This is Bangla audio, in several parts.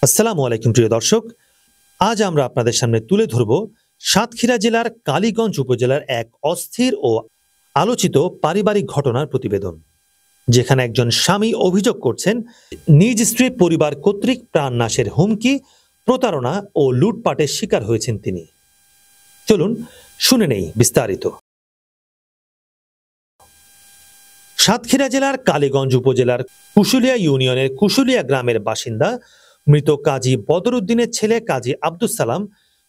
আসসালামু আলাইকুম প্রিয় দর্শক, আজ আমরা আপনাদের সামনে তুলে ধরব সাতক্ষীরা জেলার কালীগঞ্জ উপজেলার এক অস্থির ও আলোচিত পারিবারিক ঘটনার প্রতিবেদন, যেখানে একজন স্বামী অভিযোগ করছেন নিজ স্ত্রী পরিবার কর্তৃক প্রাণনাশের হুমকি, প্রতারণা ও লুটপাটের শিকার হয়েছেন তিনি। চলুন শুনে নেই বিস্তারিত। সাতক্ষীরা জেলার কালীগঞ্জ উপজেলার কুশুলিয়া ইউনিয়নের কুশুলিয়া গ্রামের বাসিন্দা মৃত কাজী বদরুদ্দিনের ছেলে কাজী আব্দুস সালাম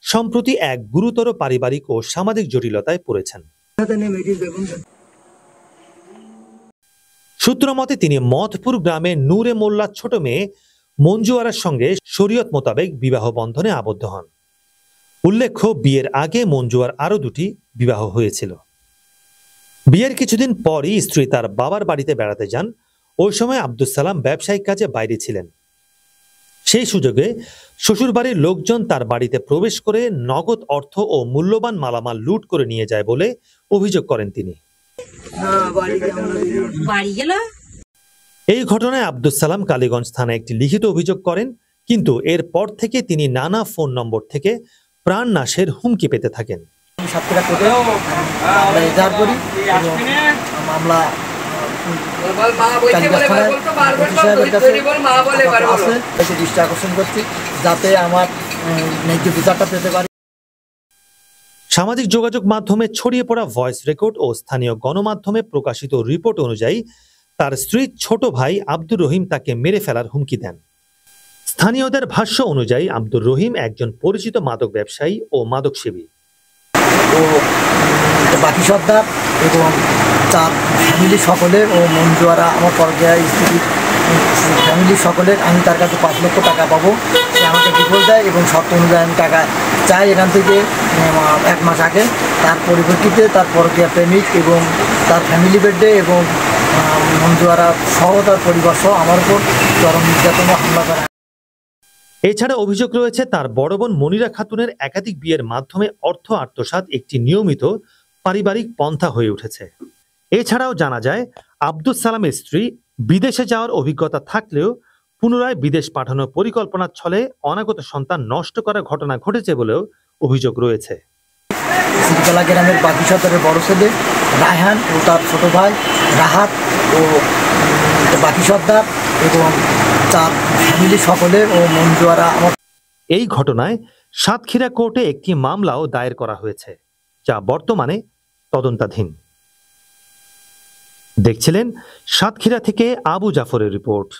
সম্প্রতি এক গুরুতর পারিবারিক ও সামাজিক জটিলতায় পড়েছেন। সূত্র মতে তিনি মথপুর গ্রামে নূরে মোল্লার ছোট মেয়ে মঞ্জুয়ারার সঙ্গে শরীয়ত মোতাবেক বিবাহ বন্ধনে আবদ্ধ হন। উল্লেখ্য, বিয়ের আগে মঞ্জুয়ার আরো দুটি বিবাহ হয়েছিল। বিয়ের কিছুদিন পরই স্ত্রী তার বাবার বাড়িতে বেড়াতে যান। ওই সময় আব্দুস সালাম ব্যবসায়িক কাজে বাইরে ছিলেন। সেই সুযোগে শ্বশুরবাড়ির লোকজন তার বাড়িতে প্রবেশ করে নগদ অর্থ ও মূল্যবান মালামাল লুট করে নিয়ে যায় বলে অভিযোগ করেন তিনি। এই ঘটনায় আব্দুস সালাম কালীগঞ্জ থানায় একটি লিখিত অভিযোগ করেন, কিন্তু এরপর থেকে তিনি নানা ফোন নম্বর থেকে প্রাণনাশের হুমকি পেতে থাকেন। সামাজিক যোগাযোগ মাধ্যমে ছড়িয়ে পড়া ভয়েস রেকর্ড ও স্থানীয় গণমাধ্যমে প্রকাশিত রিপোর্ট অনুযায়ী তার স্ত্রীর ছোট ভাই আব্দুর রহিম তাকে মেরে ফেলার হুমকি দেন। স্থানীয়দের ভাষ্য অনুযায়ী আব্দুর রহিম একজন পরিচিত মাদক ব্যবসায়ী ও মাদকসেবী। বাকি সর্দার এবং তার ফ্যামিলি সকলের ও মঞ্জুয়ারা আমার পরকীয়া স্ত্রীর ফ্যামিলি সকলের আমি তার কাছে 5 লক্ষ টাকা পাবো। সে আমাকে ডিপোজিট দেয় এবং শর্ত অনুযায়ী আমি টাকা চাই এখান থেকে 1 মাস আগে। তার পরিপ্রেক্ষিতে তার পরকীয়া প্রেমিক এবং তার ফ্যামিলি বেডে এবং মঞ্জুয়ারা সহ তার পরিবার সহ আমার উপর চরম নির্যাতন ও হামলা করে। এছাড়া অভিযোগ রয়েছে তার বড় বোন মনিরা খাতুনের একাধিক বিয়ের মাধ্যমে অর্থ আত্মসাৎ একটি নিয়মিত পারিবারিক পন্থা হয়ে উঠেছে। এছাড়াও জানা যায় আব্দুস সালামের স্ত্রী বিদেশে যাওয়ার অভিজ্ঞতা থাকলেও পুনরায় বিদেশ পাঠানোর পরিকল্পনার ছলে অনাগত সন্তান নষ্ট করার ঘটনা ঘটেছে বলেও অভিযোগ রয়েছে। সিরতলা গ্রামের বাকি সর্দারের বড় ছেলে রায়হান ও তার ছোট ভাই রাহাত ও বাকি সর্দার এবং তার ফ্যামিলি সকলের ও মঞ্জুয়ারা আমার। এই ঘটনায় সাতক্ষীরা কোর্টে একটি মামলাও দায়ের করা হয়েছে, যা বর্তমানে তদন্তাধীন। দেখছিলেন সাতক্ষীরা থেকে আবু জাফরের রিপোর্ট।